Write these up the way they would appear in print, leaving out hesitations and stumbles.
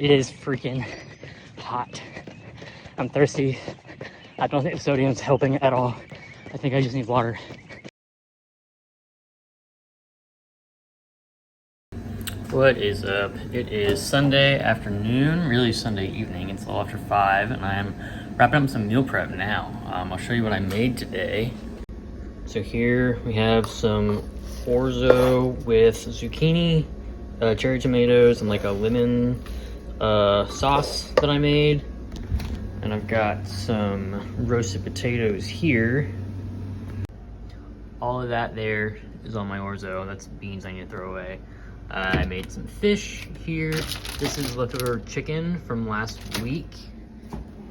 It is freaking hot. I'm thirsty. I don't think the sodium's helping at all. I think I just need water. What is up? It is Sunday afternoon, really Sunday evening. It's a little after 5, and I'm wrapping up some meal prep now. I'll show you what I made today. So here we have some orzo with zucchini, cherry tomatoes, and like a lemon sauce that I made. And I've got some roasted potatoes here. All of that there is on my orzo. That's beans I need to throw away. I made some fish here. This is leftover chicken from last week.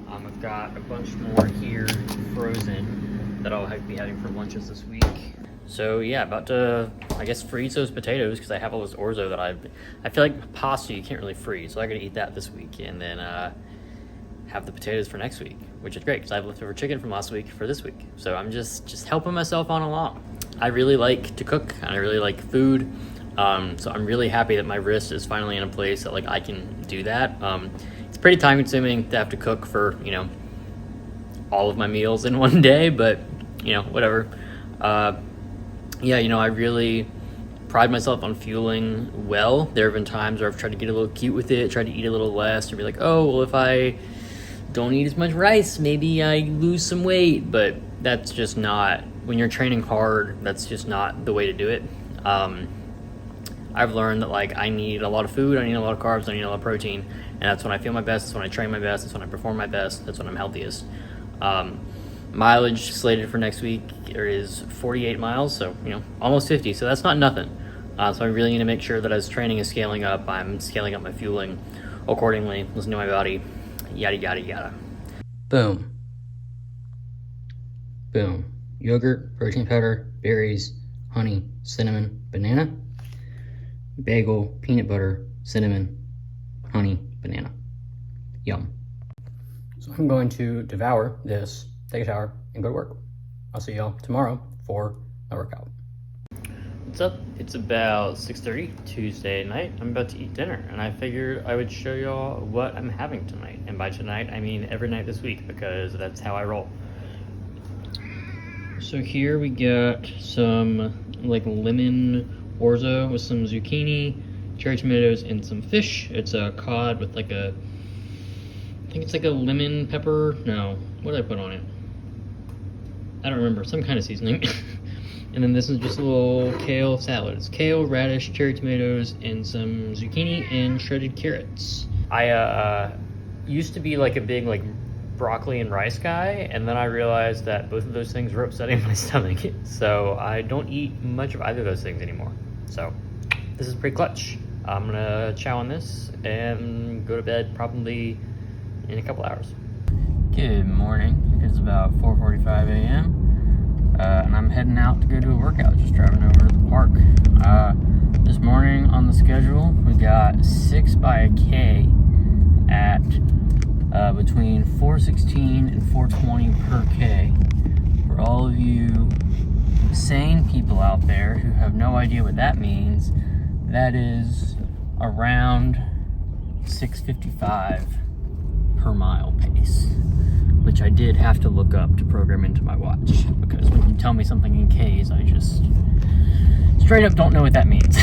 I've got a bunch more here frozen that I'll be having for lunches this week. So yeah, about to, I guess, freeze those potatoes because I have all this orzo that I feel like pasta you can't really freeze. So I gotta eat that this week and then have the potatoes for next week, which is great because I have leftover chicken from last week for this week. So I'm just helping myself on along. I really like to cook and I really like food. So I'm really happy that my wrist is finally in a place that like I can do that. It's pretty time consuming to have to cook for, you know, all of my meals in one day, but you know, whatever. Yeah, you know, I really pride myself on fueling well. There have been times where I've tried to get a little cute with it, tried to eat a little less, or be like, oh, well, if I don't eat as much rice, maybe I lose some weight. But that's just not, when you're training hard, that's just not the way to do it. I've learned that like I need a lot of food, I need a lot of carbs, I need a lot of protein, and that's when I feel my best, that's when I train my best, that's when I perform my best, that's when I'm healthiest. Mileage slated for next week is 48 miles, so you know, almost 50, so that's not nothing. So I really need to make sure that as training is scaling up, I'm scaling up my fueling accordingly, listen to my body, yada yada yada. Boom. Boom. Yogurt, protein powder, berries, honey, cinnamon, banana, bagel, peanut butter, cinnamon, honey, banana. Yum. So I'm going to devour this, take a shower, and go to work. I'll see y'all tomorrow for my workout. What's up? It's about 6:30 Tuesday night. I'm about to eat dinner, and I figured I would show y'all what I'm having tonight. And by tonight, I mean every night this week, because that's how I roll. So here we got some like lemon orzo with some zucchini, cherry tomatoes, and some fish. It's a cod with like a, I think it's like a lemon pepper. No, what did I put on it? I don't remember, some kind of seasoning. And then this is just a little kale salad. It's kale, radish, cherry tomatoes, and some zucchini and shredded carrots. I used to be like a big like broccoli and rice guy, and then I realized that both of those things were upsetting my stomach, so I don't eat much of either of those things anymore. So this is pretty clutch. I'm gonna chow on this and go to bed probably in a couple hours. Good morning. It's about 4:45 a.m. And I'm heading out to go do a workout, just driving over to the park. This morning on the schedule, we got 6 by a K at between 416 and 420 per K. For all of you sane people out there who have no idea what that means, that is around 655 per mile pace, which I did have to look up to program into my watch, because when you tell me something in Ks, I just straight up don't know what that means.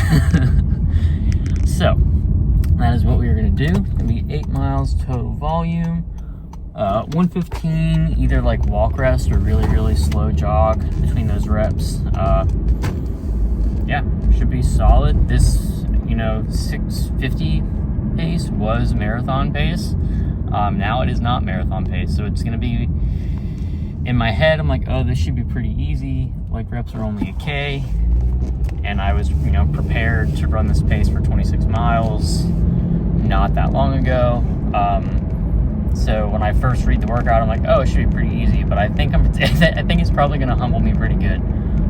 So that is what we are going to do. It's going to be 8 miles total volume, 115 either like walk rest or really slow jog between those reps. Yeah, should be solid. This, you know, 650 pace was marathon pace. Now it is not marathon pace, so it's gonna be, in my head, I'm like, oh, this should be pretty easy. Like, reps are only a K, and I was, you know, prepared to run this pace for 26 miles not that long ago. So when I first read the workout, I'm like, oh, it should be pretty easy, but I think it's probably gonna humble me pretty good.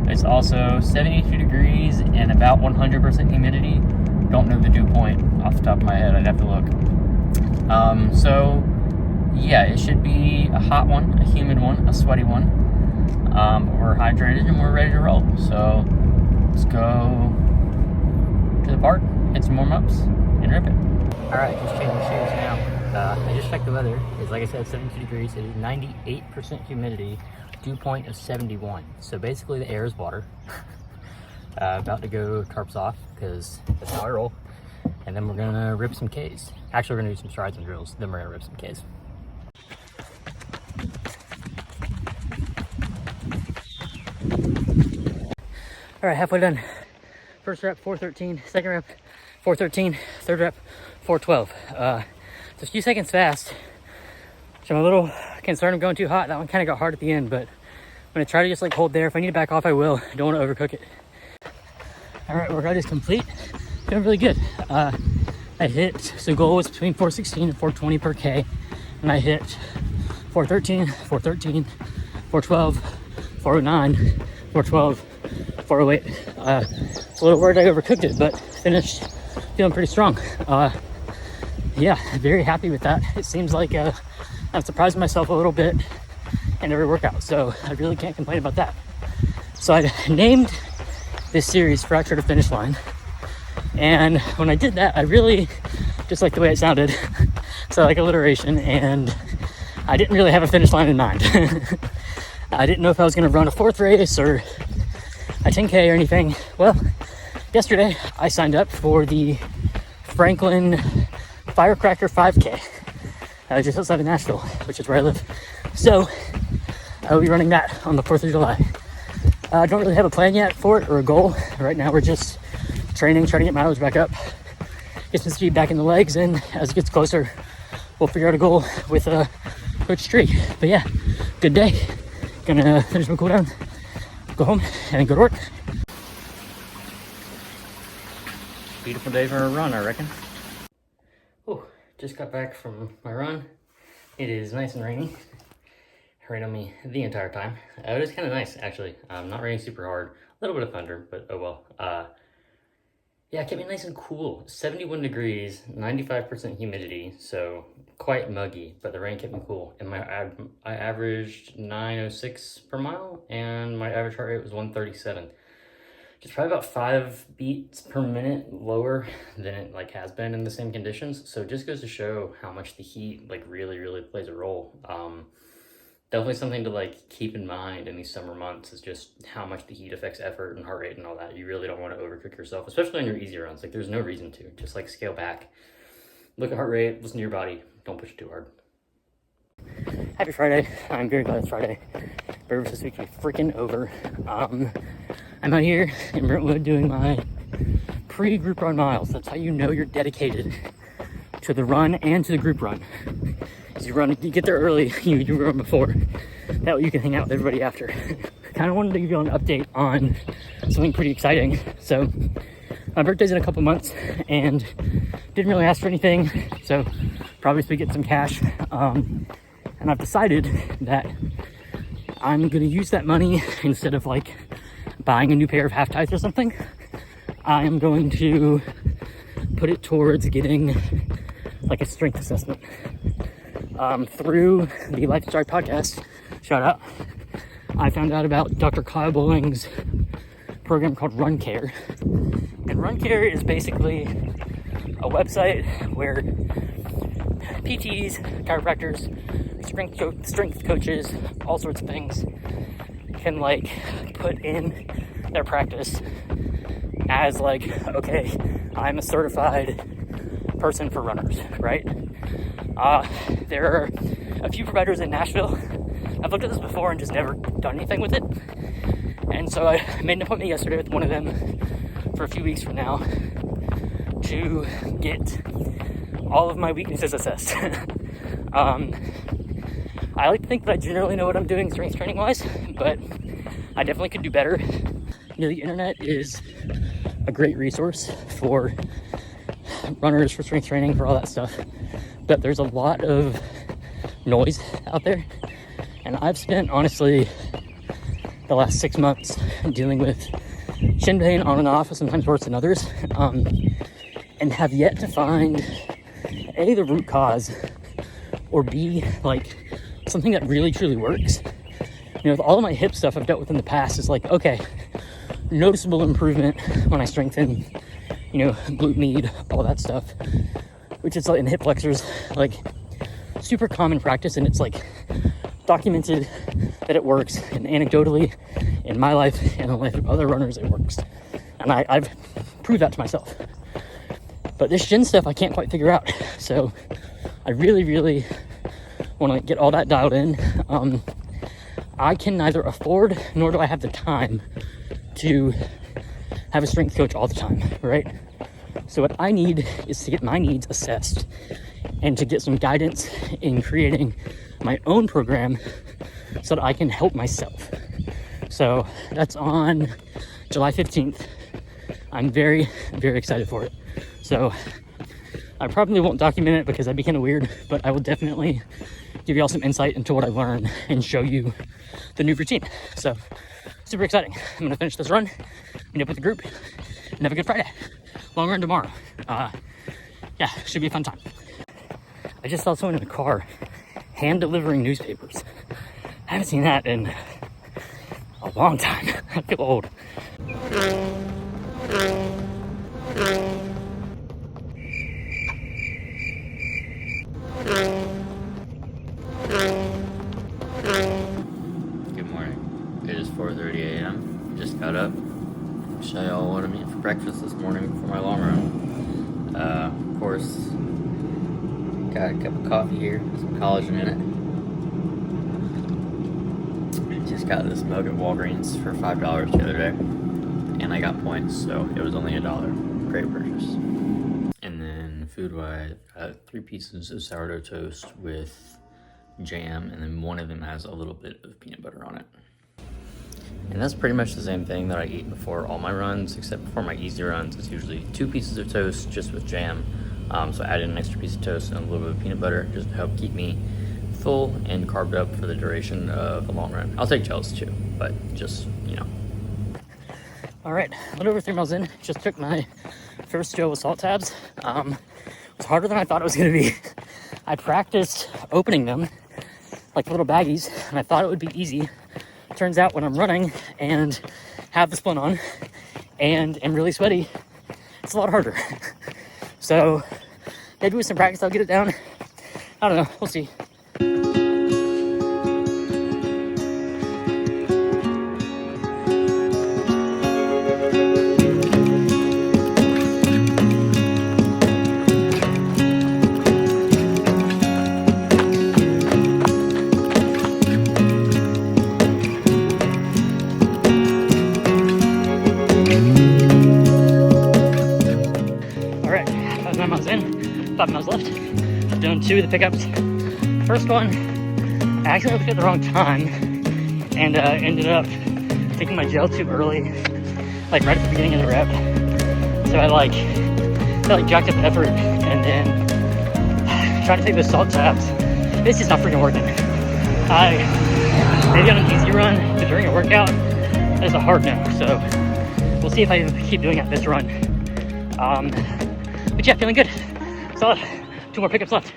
It's also 72 degrees and about 100% humidity. Don't know the dew point off the top of my head, I'd have to look. So yeah, it should be a hot one, a humid one, a sweaty one. But we're hydrated and we're ready to roll. So let's go to the park, hit some warm-ups, and rip it. All right, just changing shoes I just checked the weather. It's like I said, 72 degrees. It is 98% humidity, dew point of 71. So basically the air is water. About to go tarps off because that's how I roll. And then we're gonna rip some Ks. Actually, we're gonna do some strides and drills. Then we're gonna rip some Ks. All right, halfway done. First rep, 413. Second rep, 413. Third rep, 412. It's a few seconds fast. So I'm a little concerned of going too hot. That one kind of got hard at the end, but I'm gonna try to just like hold there. If I need to back off, I will. I don't want to overcook it. All right, workout is complete. Feeling really good. I hit, so goal was between 416 and 420 per K. And I hit 413, 413, 412, 409, 412, 408. It's a little worried I overcooked it, but finished feeling pretty strong. Yeah, very happy with that. It seems like I've surprised myself a little bit in every workout, so I really can't complain about that. So I named this series Fracture to Finish Line, and when I did that, I really just liked the way it sounded. So like alliteration, and I didn't really have a finish line in mind. I didn't know if I was going to run a 4th race or a 10K or anything. Well, yesterday I signed up for the Franklin Firecracker 5K, just outside of Nashville, which is where I live. So I will be running that on the 4th of July. I don't really have a plan yet for it or a goal. Right now we're just training, trying to get mileage back up, get some speed back in the legs, and as it gets closer, we'll figure out a goal with Coach Tree. But yeah, good day. Gonna finish my cool down, go home, and then go to work. Beautiful day for a run, I reckon. Oh, just got back from my run. It is nice and rainy. It rained on me the entire time. It was kind of nice, actually. Not raining super hard. A little bit of thunder, but oh well. Yeah, it kept me nice and cool. 71 degrees, 95% humidity, so quite muggy, but the rain kept me cool. And I averaged 906 per mile, and my average heart rate was 137. Just probably about 5 beats per minute lower than it like has been in the same conditions. So it just goes to show how much the heat like really plays a role. Definitely something to like keep in mind in these summer months is just how much the heat affects effort and heart rate and all that. You really don't want to overcook yourself, especially on your easy runs. Like there's no reason to. Just like scale back, look at heart rate, listen to your body. Don't push it too hard. Happy Friday. I'm very glad it's Friday. Bears this week is freaking over. I'm out here in Brentwood doing my pre-group run miles. That's how you know you're dedicated to the run and to the group run. You get there early, you run before. That way you can hang out with everybody after. Kind of wanted to give you an update on something pretty exciting. So my birthday's in a couple months and didn't really ask for anything. So probably should get some cash. And I've decided that I'm going to use that money instead of like buying a new pair of half tights or something. I am going to put it towards getting like a strength assessment. Through the Life Stride podcast, shout out, I found out about Dr. Kyle Bowling's program called RUNCARE. And RUNCARE is basically a website where PTs, chiropractors, strength coaches, all sorts of things can like put in their practice as like, okay, I'm a certified person for runners, right? There are a few providers in Nashville. I've looked at this before and just never done anything with it. And so I made an appointment yesterday with one of them for a few weeks from now to get all of my weaknesses assessed. I like to think that I generally know what I'm doing strength training wise, but I definitely could do better. You know, the internet is a great resource for runners, for strength training, for all that stuff. But there's a lot of noise out there. And I've spent, honestly, the last 6 months dealing with shin pain on and off, sometimes worse than others, and have yet to find A, the root cause, or B, like something that really truly works. You know, with all of my hip stuff I've dealt with in the past is like, okay, noticeable improvement when I strengthen, you know, glute med, all that stuff, which is like in hip flexors, like super common practice, and it's like documented that it works, and anecdotally in my life and the life of other runners it works, and I've proved that to myself. But this shin stuff I can't quite figure out, so I really want to get all that dialed in. I can neither afford nor do I have the time to have a strength coach all the time, right? So what I need is to get my needs assessed and to get some guidance in creating my own program so that I can help myself. So that's on July 15th. I'm very excited for it. So I probably won't document it because that'd be kind of weird, but I will definitely give you all some insight into what I learned and show you the new routine. So super exciting. I'm gonna finish this run, meet up with the group, and have a good Friday. Long run tomorrow. Yeah, should be a fun time. I just saw someone in the car hand delivering newspapers. I haven't seen that in a long time. I feel old. Good morning. It is 4:30 a.m. Just got up. Show y'all what I'm eating for breakfast this morning for my long run. Of course, got a cup of coffee here, some collagen in it. Just got this mug at Walgreens for $5 the other day, and I got points, so it was only $1. Great purchase. And then food-wise, I got 3 pieces of sourdough toast with jam, and then one of them has a little bit of peanut butter on it. And that's pretty much the same thing that I eat before all my runs, except before my easy runs, it's usually 2 pieces of toast just with jam. So I add in an extra piece of toast and a little bit of peanut butter just to help keep me full and carved up for the duration of a long run. I'll take gels too, but just, you know. All right, a little over 3 miles in. Just took my first Joe with salt tabs. It was harder than I thought it was gonna be. I practiced opening them like little baggies, and I thought it would be easy. Turns out when I'm running and have the splint on and am really sweaty, it's a lot harder. So maybe with some practice I'll get it down. I don't know, we'll see. Left. I've done 2 of the pickups. First one, I accidentally picked at the wrong time and ended up taking my gel too early, like right at the beginning of the rep. So I jacked up effort, and then trying to take those salt tabs. It's just not freaking working. Maybe on an easy run, but during a workout, it's a hard no. So we'll see if I keep doing it this run. But yeah, feeling good. Solid. 2 more pickups left.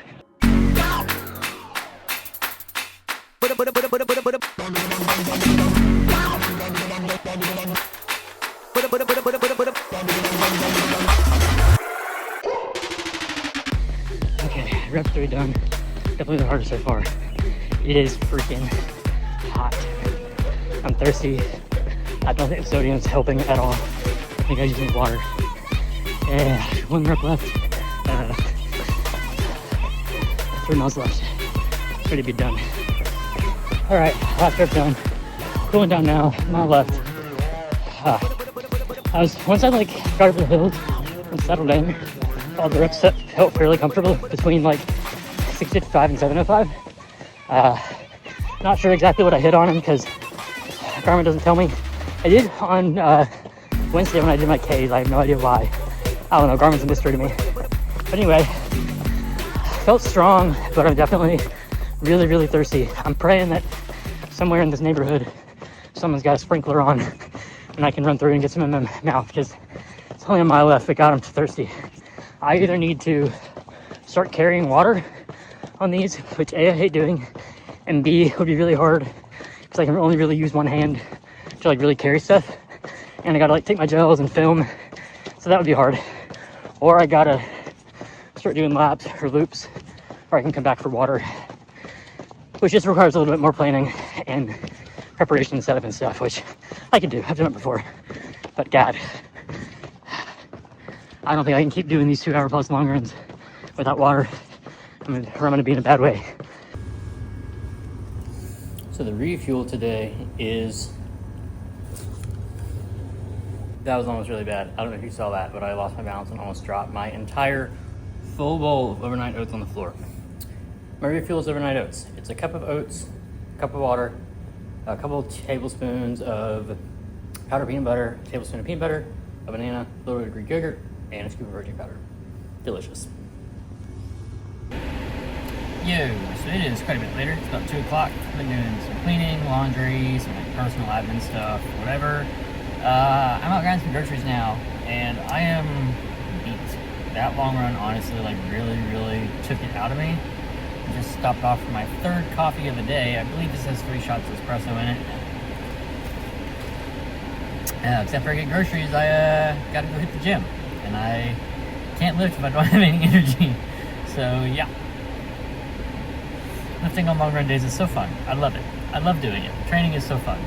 Okay, rep 3 done. Definitely the hardest so far. It is freaking hot. I'm thirsty. I don't think the sodium's helping at all. I think I just need water. Yeah, 1 rep left. 3 miles left. Ready to be done. All right, last rep done. Cooling down now. Mile left. Once I got over the hills and settled in, all the reps felt fairly comfortable between 655 and 705. Not sure exactly what I hit on them because Garmin doesn't tell me. I did on Wednesday when I did my Ks. I have no idea why. I don't know. Garmin's a mystery to me. But anyway. Felt strong, but I'm definitely really thirsty. I'm praying that somewhere in this neighborhood someone's got a sprinkler on and I can run through and get some in my mouth because it's only a mile left, but God, I'm thirsty. I either need to start carrying water on these, which A, I hate doing, and B, would be really hard because I can only really use one hand to really carry stuff, and I gotta take my gels and film, so that would be hard. Or I gotta start doing laps or loops or I can come back for water, which just requires a little bit more planning and preparation and setup and stuff, which I can do. I've done it before. But God, I don't think I can keep doing these 2 hour plus long runs without water. I'm gonna be in a bad way. So the refuel today is, that was almost really bad. I don't know if you saw that, but I lost my balance and almost dropped my entire full bowl of overnight oats on the floor. My refuel is overnight oats. It's a cup of oats, a cup of water, a couple of tablespoons of powdered peanut butter, a tablespoon of peanut butter, a banana, a little bit of Greek yogurt, and a scoop of virgin powder. Delicious. Yo, so it is quite a bit later. It's about 2 o'clock. I've been doing some cleaning, laundry, some like personal admin stuff, whatever. I'm out grabbing some groceries now, and I am beat. That long run honestly like really took it out of me. I just stopped off for my 3rd coffee of the day. I believe this has 3 shots of espresso in it. Except for I get groceries, I gotta go hit the gym, and I can't lift if I don't have any energy. So yeah, lifting on long run days is so fun. I love it. I love doing it. Training is so fun.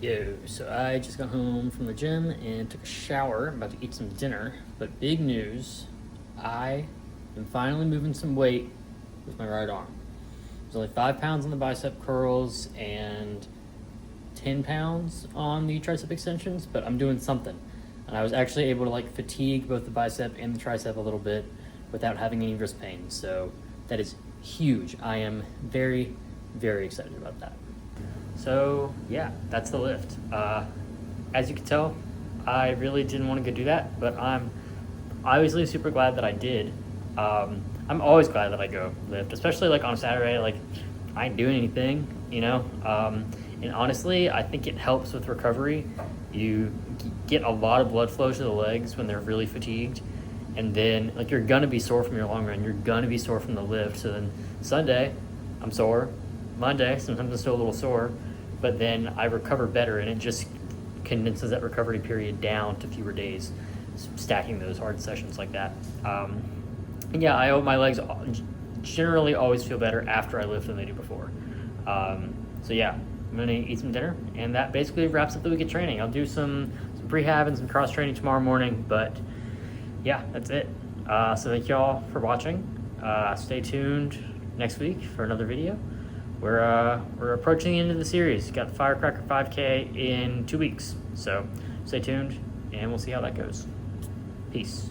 Yo, so I just got home from the gym and took a shower. I'm about to eat some dinner, but big news, I am finally moving some weight with my right arm. There's only 5 pounds on the bicep curls and 10 pounds on the tricep extensions, but I'm doing something. And I was actually able to like fatigue both the bicep and the tricep a little bit without having any wrist pain. So that is huge. I am very excited about that. So yeah, that's the lift. As you can tell, I really didn't want to go do that, but I'm obviously super glad that I did. I'm always glad that I go lift, especially like on a Saturday, like I ain't doing anything, you know? And honestly, I think it helps with recovery. You get a lot of blood flow to the legs when they're really fatigued. And then like you're gonna be sore from your long run, you're gonna be sore from the lift. So then Sunday, I'm sore. Monday, sometimes I'm still a little sore, but then I recover better, and it just condenses that recovery period down to fewer days, stacking those hard sessions like that. And yeah, my legs generally always feel better after I lift than they do before. So yeah, I'm gonna eat some dinner, and that basically wraps up the week of training. I'll do some prehab and some cross training tomorrow morning, but yeah, that's it. So thank y'all for watching. Stay tuned next week for another video. We're approaching the end of the series. Got the Firecracker 5K in 2 weeks. So stay tuned, and we'll see how that goes. Peace.